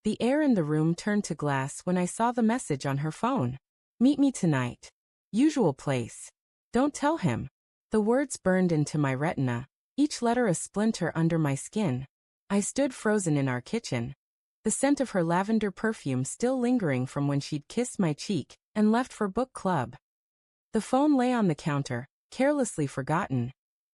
The air in the room turned to glass when I saw the message on her phone. Meet me tonight. Usual place. Don't tell him. The words burned into my retina, each letter a splinter under my skin. I stood frozen in our kitchen, the scent of her lavender perfume still lingering from when she'd kissed my cheek and left for book club. The phone lay on the counter, carelessly forgotten,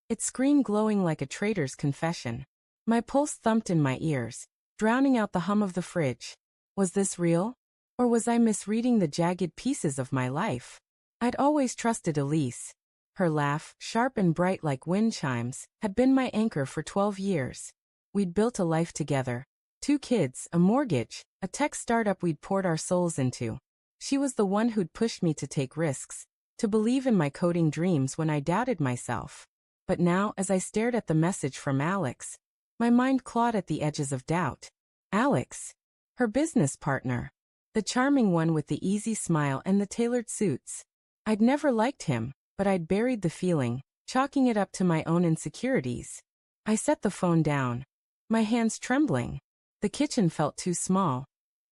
its screen glowing like a traitor's confession. My pulse thumped in my ears, drowning out the hum of the fridge. Was this real? Or was I misreading the jagged pieces of my life? I'd always trusted Elise. Her laugh, sharp and bright like wind chimes, had been my anchor for 12 years. We'd built a life together. 2 kids, a mortgage, a tech startup we'd poured our souls into. She was the one who'd pushed me to take risks, to believe in my coding dreams when I doubted myself. But now, as I stared at the message from Alex, my mind clawed at the edges of doubt. Alex. Her business partner. The charming one with the easy smile and the tailored suits. I'd never liked him, but I'd buried the feeling, chalking it up to my own insecurities. I set the phone down, my hands trembling. The kitchen felt too small,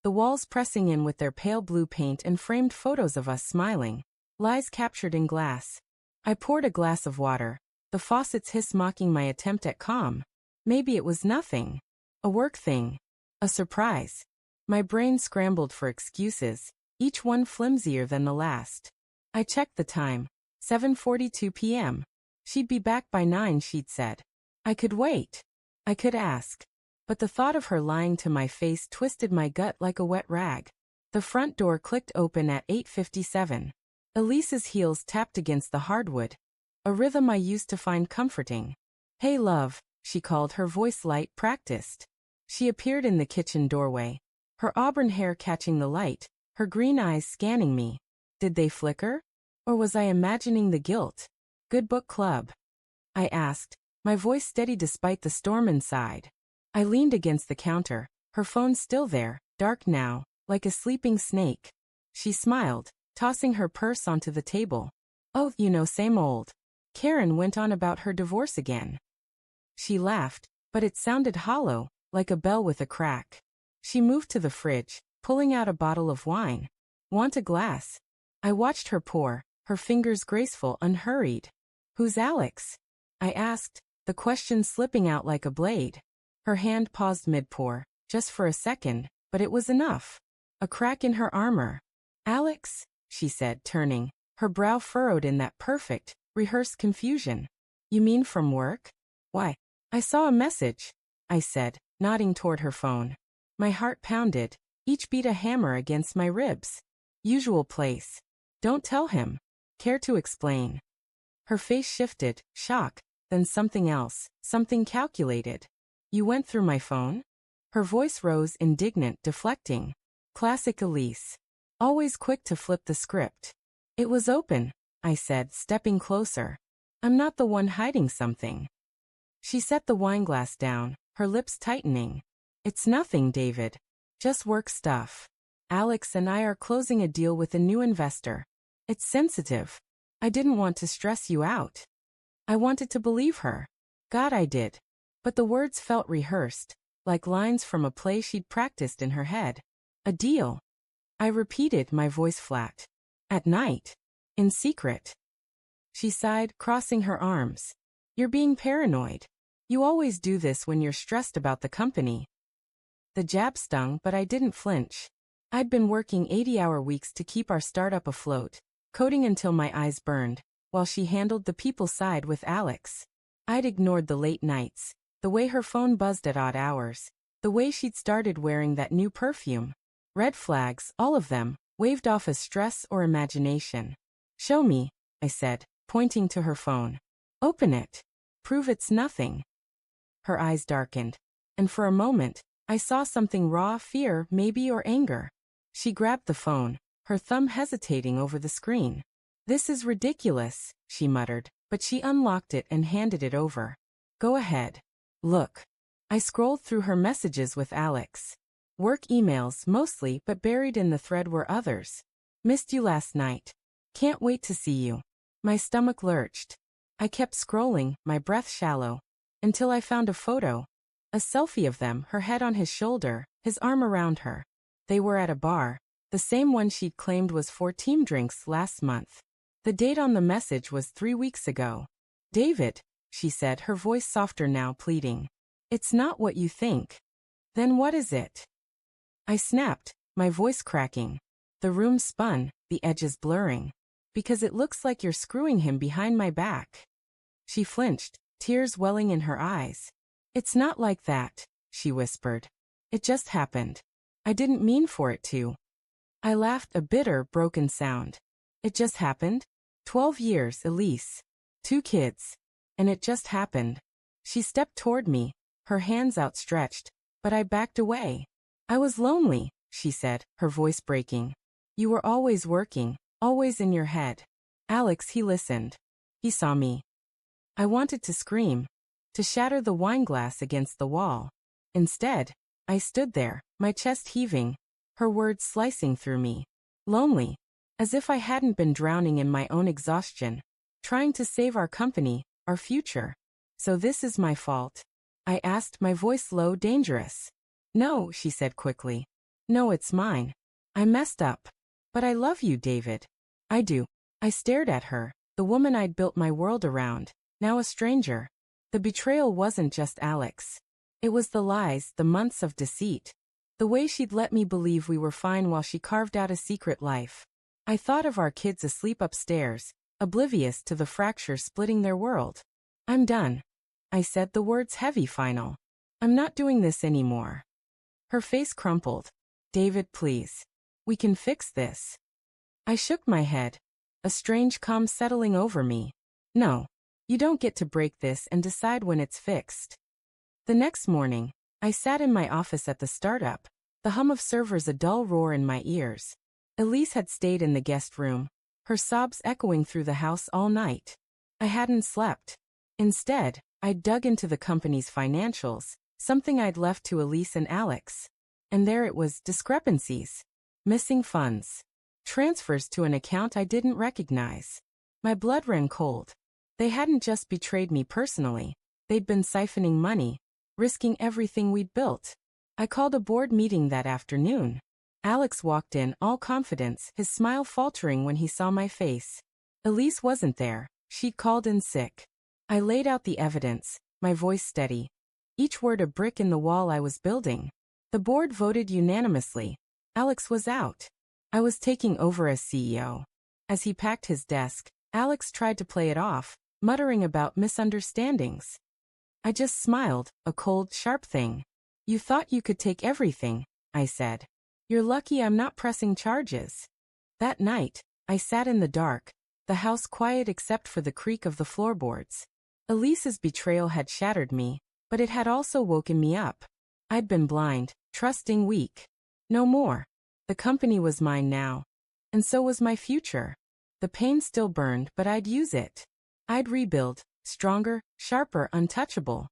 the walls pressing in with their pale blue paint and framed photos of us smiling, lies captured in glass. I poured a glass of water, the faucet's hiss mocking my attempt at calm. Maybe it was nothing. A work thing. A surprise. My brain scrambled for excuses, each one flimsier than the last. I checked the time. 7:42 p.m. She'd be back by 9, she'd said. I could wait. I could ask. But the thought of her lying to my face twisted my gut like a wet rag. The front door clicked open at 8:57. Elise's heels tapped against the hardwood, a rhythm I used to find comforting. Hey love, she called, her voice light, practiced. She appeared in the kitchen doorway, her auburn hair catching the light, her green eyes scanning me. Did they flicker? Or was I imagining the guilt? Good book club? I asked, my voice steady despite the storm inside. I leaned against the counter, her phone still there, dark now, like a sleeping snake. She smiled, tossing her purse onto the table. Oh, same old. Karen went on about her divorce again. She laughed, but it sounded hollow, like a bell with a crack. She moved to the fridge, pulling out a bottle of wine. Want a glass? I watched her pour, her fingers graceful, unhurried. Who's Alex? I asked, the question slipping out like a blade. Her hand paused mid-pour, just for a second, but it was enough. A crack in her armor. Alex, she said, turning, her brow furrowed in that perfect, rehearsed confusion. You mean from work? Why, I saw a message, I said, nodding toward her phone. My heart pounded, each beat a hammer against my ribs. Usual place. Don't tell him. Care to explain? Her face shifted, shock, then something else, something calculated. You went through my phone? Her voice rose, indignant, deflecting. Classic Elise. Always quick to flip the script. It was open, I said, stepping closer. I'm not the one hiding something. She set the wineglass down, her lips tightening. It's nothing, David. Just work stuff. Alex and I are closing a deal with a new investor. It's sensitive. I didn't want to stress you out. I wanted to believe her. God, I did. But the words felt rehearsed, like lines from a play she'd practiced in her head. A deal. I repeated, my voice flat. At night. In secret. She sighed, crossing her arms. You're being paranoid. You always do this when you're stressed about the company. The jab stung, but I didn't flinch. I'd been working 80-hour weeks to keep our startup afloat, coding until my eyes burned, while she handled the people side with Alex. I'd ignored the late nights, the way her phone buzzed at odd hours, the way she'd started wearing that new perfume. Red flags, all of them, waved off as stress or imagination. Show me, I said, pointing to her phone. Open it. Prove it's nothing. Her eyes darkened, and for a moment, I saw something raw, fear, maybe, or anger. She grabbed the phone, her thumb hesitating over the screen. This is ridiculous, she muttered, but she unlocked it and handed it over. Go ahead. Look. I scrolled through her messages with Alex. Work emails, mostly, but buried in the thread were others. Missed you last night. Can't wait to see you. My stomach lurched. I kept scrolling, my breath shallow, until I found a photo. A selfie of them, her head on his shoulder, his arm around her. They were at a bar, the same one she'd claimed was for team drinks last month. The date on the message was 3 weeks ago. David, she said, her voice softer now, pleading. It's not what you think. Then what is it? I snapped, my voice cracking. The room spun, the edges blurring. Because it looks like you're screwing him behind my back. She flinched, tears welling in her eyes. It's not like that, she whispered. It just happened. I didn't mean for it to. I laughed, a bitter, broken sound. It just happened? 12 years, Elise. 2 kids. And it just happened. She stepped toward me, her hands outstretched, but I backed away. I was lonely, she said, her voice breaking. You were always working, always in your head. Alex, he listened. He saw me. I wanted to scream, to shatter the wine glass against the wall. Instead, I stood there, my chest heaving, her words slicing through me. Lonely, as if I hadn't been drowning in my own exhaustion, trying to save our company, our future. So this is my fault? I asked, my voice low, dangerous. No, she said quickly. No, it's mine. I messed up. But I love you, David. I do. I stared at her, the woman I'd built my world around, now a stranger. The betrayal wasn't just Alex. It was the lies, the months of deceit. The way she'd let me believe we were fine while she carved out a secret life. I thought of our kids asleep upstairs, oblivious to the fracture splitting their world. I'm done. I said, the words heavy, final. I'm not doing this anymore. Her face crumpled. David, please. We can fix this. I shook my head, a strange calm settling over me. No, you don't get to break this and decide when it's fixed. The next morning, I sat in my office at the startup, the hum of servers a dull roar in my ears. Elise had stayed in the guest room, her sobs echoing through the house all night. I hadn't slept. Instead, I'd dug into the company's financials, something I'd left to Elise and Alex. And there it was, discrepancies. Missing funds. Transfers to an account I didn't recognize. My blood ran cold. They hadn't just betrayed me personally. They'd been siphoning money, risking everything we'd built. I called a board meeting that afternoon. Alex walked in, all confidence, his smile faltering when he saw my face. Elise wasn't there. She'd called in sick. I laid out the evidence, my voice steady. Each word a brick in the wall I was building. The board voted unanimously. Alex was out. I was taking over as CEO. As he packed his desk, Alex tried to play it off, muttering about misunderstandings. I just smiled, a cold, sharp thing. You thought you could take everything, I said. You're lucky I'm not pressing charges. That night, I sat in the dark, the house quiet except for the creak of the floorboards. Elise's betrayal had shattered me, but it had also woken me up. I'd been blind, trusting, weak. No more. The company was mine now. And so was my future. The pain still burned, but I'd use it. I'd rebuild, stronger, sharper, untouchable.